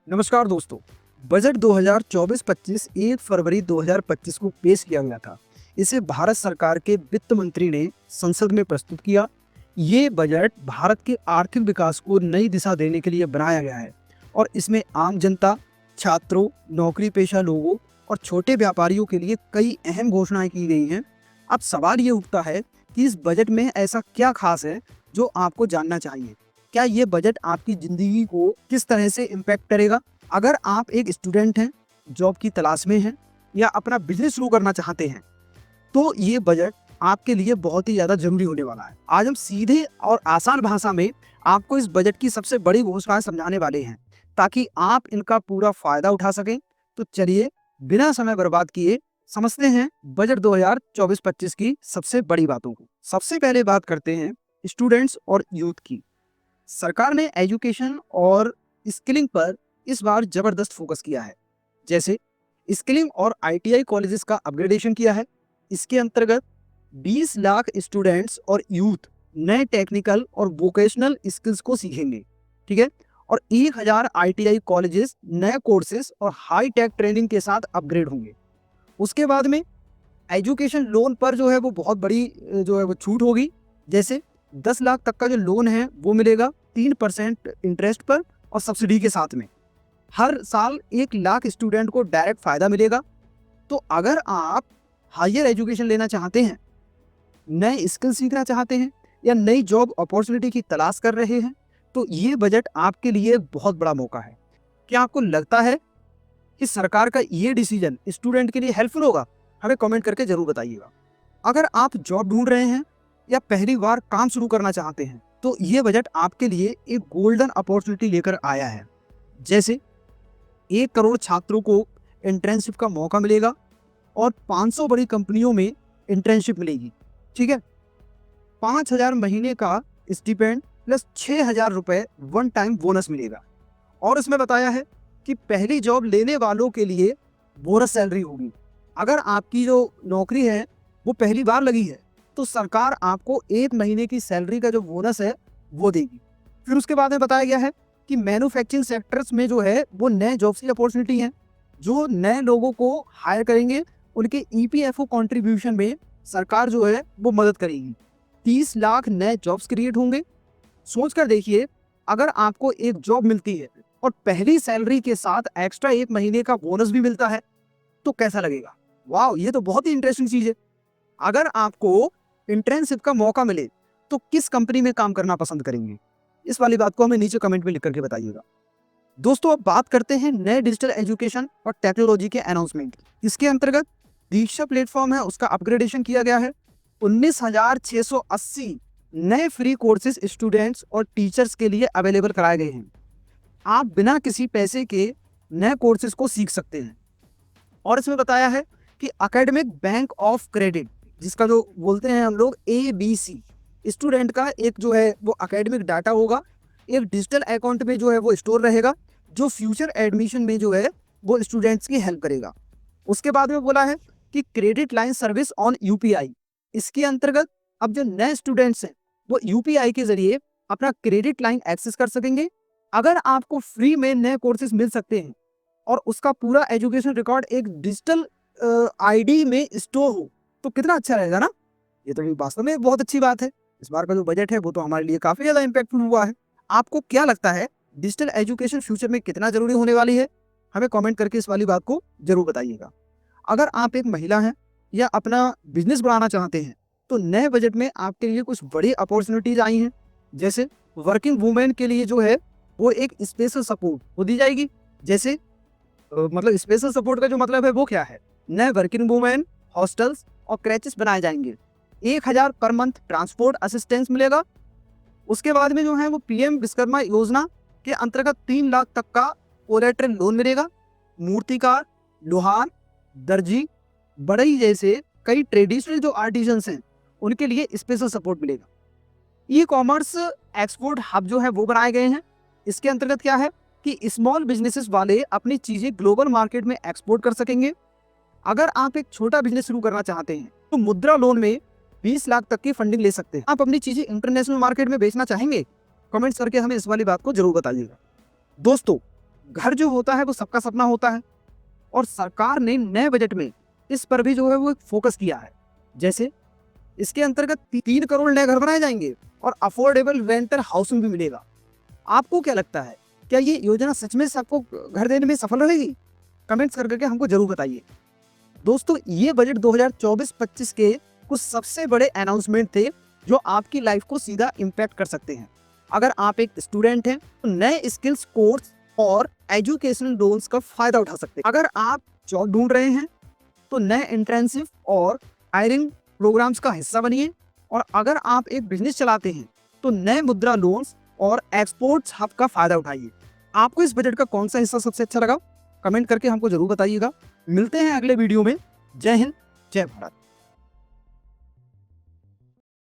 नमस्कार दोस्तों। बजट 2024-25 1 फरवरी 2025 को पेश किया गया था। इसे भारत सरकार के वित्त मंत्री ने संसद में प्रस्तुत किया। ये बजट भारत के आर्थिक विकास को नई दिशा देने के लिए बनाया गया है और इसमें आम जनता, छात्रों, नौकरी पेशा लोगों और छोटे व्यापारियों के लिए कई अहम घोषणाएं की गई हैं। अब सवाल ये उठता है कि इस बजट में ऐसा क्या खास है जो आपको जानना चाहिए। क्या ये बजट आपकी ज़िंदगी को किस तरह से इम्पैक्ट करेगा? अगर आप एक स्टूडेंट हैं, जॉब की तलाश में हैं या अपना बिजनेस शुरू करना चाहते हैं, तो ये बजट आपके लिए बहुत ही ज़्यादा ज़रूरी होने वाला है। आज हम सीधे और आसान भाषा में आपको इस बजट की सबसे बड़ी घोषणाएं समझाने वाले हैं, ताकि आप इनका पूरा फ़ायदा उठा सकें। तो चलिए, बिना समय बर्बाद किए समझते हैं बजट 2024-25 की सबसे बड़ी बातों को। सबसे पहले बात करते हैं स्टूडेंट्स और यूथ की। सरकार ने एजुकेशन और स्किलिंग पर इस बार जबरदस्त फोकस किया है। जैसे स्किलिंग और आईटीआई कॉलेजेस का अपग्रेडेशन किया है। इसके अंतर्गत 20 लाख स्टूडेंट्स और यूथ नए टेक्निकल और वोकेशनल स्किल्स को सीखेंगे। ठीक है। और 1000 आईटीआई कॉलेजेस नए कोर्सेज और हाई टेक ट्रेनिंग के साथ अपग्रेड होंगे। उसके बाद में एजुकेशन लोन पर जो है वो बहुत बड़ी जो है वो छूट होगी। जैसे 10 लाख तक का जो लोन है वो मिलेगा 3% इंटरेस्ट पर और सब्सिडी के साथ में। हर साल 1 लाख स्टूडेंट को डायरेक्ट फ़ायदा मिलेगा। तो अगर आप हायर एजुकेशन लेना चाहते हैं, नए स्किल सीखना चाहते हैं या नई जॉब अपॉर्चुनिटी की तलाश कर रहे हैं, तो ये बजट आपके लिए बहुत बड़ा मौका है। क्या आपको लगता है कि सरकार का ये डिसीजन स्टूडेंट के लिए हेल्पफुल होगा? हमें कमेंट करके ज़रूर बताइएगा। अगर आप जॉब ढूंढ रहे हैं या पहली बार काम शुरू करना चाहते हैं, तो ये बजट आपके लिए एक गोल्डन अपॉर्चुनिटी लेकर आया है। जैसे 1 करोड़ छात्रों को इंटर्नशिप का मौका मिलेगा और 500 बड़ी कंपनियों में इंटर्नशिप मिलेगी। ठीक है। 5000 महीने का स्टिपेंड प्लस 6000 रुपये वन टाइम बोनस मिलेगा। और इसमें बताया है कि पहली जॉब लेने वालों के लिए बोनस सैलरी होगी। अगर आपकी जो नौकरी है वो पहली बार लगी है, तो सरकार आपको 1 महीने की सैलरी का जो बोनस है वो देगी। फिर उसके बाद में बताया गया है कि मैन्युफैक्चरिंग सेक्टर्स में जो है वो नए जॉब्स की अपॉर्चुनिटी है। जो नए लोगों को हायर करेंगे उनके ईपीएफओ कंट्रीब्यूशन में सरकार जो है वो मदद करेगी। 30 लाख नए जॉब्स क्रिएट होंगे। सोच कर देखिए, अगर आपको एक जॉब मिलती है और पहली सैलरी के साथ एक्स्ट्रा 1 महीने का बोनस भी मिलता है, तो कैसा लगेगा? वाह, ये तो बहुत ही इंटरेस्टिंग चीज़ है। अगर आपको इंटर्नशिप का मौका मिले तो किस कंपनी में काम करना पसंद करेंगे? इस वाली बात को हमें नीचे कमेंट में लिख करके बताइएगा। दोस्तों, अब बात करते हैं नए डिजिटल एजुकेशन और टेक्नोलॉजी के अनाउंसमेंट की। इसके अंतर्गत दीक्षा प्लेटफॉर्म है, उसका अपग्रेडेशन किया गया है। 19,680 नए फ्री कोर्सेज स्टूडेंट्स और टीचर्स के लिए अवेलेबल कराए गए हैं। आप बिना किसी पैसे के नए कोर्सेज को सीख सकते हैं। और इसमें बताया है कि एकेडमिक बैंक ऑफ क्रेडिट, जिसका जो बोलते हैं हम लोग ABC, स्टूडेंट का एक जो है वो एकेडमिक डाटा होगा, एक डिजिटल अकाउंट में जो है वो स्टोर रहेगा, जो फ्यूचर एडमिशन में जो है वो स्टूडेंट्स की हेल्प करेगा। उसके बाद में बोला है कि credit line service on UPI. इसके अंतर्गत अब जो नए स्टूडेंट्स हैं वो यूपीआई के जरिए अपना क्रेडिट लाइन एक्सेस कर सकेंगे। अगर आपको फ्री में नए कोर्सेज मिल सकते हैं और उसका पूरा एजुकेशन रिकॉर्ड एक डिजिटल आईडी में स्टोर हो, तो कितना अच्छा रहेगा ना। ये तो वास्तव में बहुत अच्छी बात है। इस बार का जो बजट है वो तो हमारे लिए काफ़ी ज़्यादा इम्पैक्टफुल हुआ है। आपको क्या लगता है, डिजिटल एजुकेशन फ्यूचर में कितना ज़रूरी होने वाली है? हमें कमेंट करके इस वाली बात को ज़रूर बताइएगा। अगर आप एक महिला हैं या अपना बिजनेस बढ़ाना चाहते हैं, तो नए बजट में आपके लिए कुछ बड़ी अपॉर्चुनिटीज़ आई हैं। जैसे वर्किंग वुमेन के लिए जो है वो एक स्पेशल सपोर्ट वो दी जाएगी। जैसे मतलब स्पेशल सपोर्ट का जो मतलब है वो क्या है? नए वर्किंग वुमेन हॉस्टल्स और क्रैचेस बनाए जाएंगे। 1000 पर मंथ ट्रांसपोर्ट असिस्टेंस मिलेगा। उसके बाद में जो है वो पीएम विश्वकर्मा योजना के अंतर्गत 3 लाख तक का कोलेटरल लोन मिलेगा। मूर्तिकार, लोहार, दर्जी, बढ़ई जैसे कई ट्रेडिशनल जो आर्टिजन्स हैं उनके लिए स्पेशल सपोर्ट मिलेगा। ई कॉमर्स एक्सपोर्ट हब जो है वो बनाए गए हैं। इसके अंतर्गत क्या है कि स्मॉल बिजनेसेस वाले अपनी चीज़ें ग्लोबल मार्केट में एक्सपोर्ट कर सकेंगे। अगर आप एक छोटा बिजनेस शुरू करना चाहते हैं तो मुद्रा लोन में 20 लाख तक की फंडिंग ले सकते हैं। आप अपनी चीज़ें इंटरनेशनल मार्केट में बेचना चाहेंगे? कमेंट्स करके हमें इस वाली बात को जरूर बताइएगा। दोस्तों, घर जो होता है वो सबका सपना होता है और सरकार ने नए बजट में इस पर भी जो है वो फोकस किया है। जैसे इसके अंतर्गत 3 करोड़ नए घर बनाए जाएंगे और अफोर्डेबल रेंटल हाउसिंग भी मिलेगा। आपको क्या लगता है, क्या ये योजना सच में सबको घर देने में सफल रहेगी? कमेंट्स कर करके हमको जरूर बताइए। दोस्तों, ये बजट 2024-25 के कुछ सबसे बड़े अनाउंसमेंट थे जो आपकी लाइफ को सीधा इम्पैक्ट कर सकते हैं। अगर आप एक स्टूडेंट हैं तो नए स्किल्स कोर्स और एजुकेशनल लोन्स का फायदा उठा सकते हैं। अगर आप जॉब ढूंढ रहे हैं तो नए इंट्रेंसिव और हायरिंग प्रोग्राम्स का हिस्सा बनिए। और अगर आप एक बिजनेस चलाते हैं तो नए मुद्रा लोन्स और एक्सपोर्ट्स हब का फायदा उठाइए। आपको इस बजट का कौन सा हिस्सा सबसे अच्छा लगा? कमेंट करके हमको जरूर बताइएगा। मिलते हैं अगले वीडियो में। जय हिंद, जय भारत।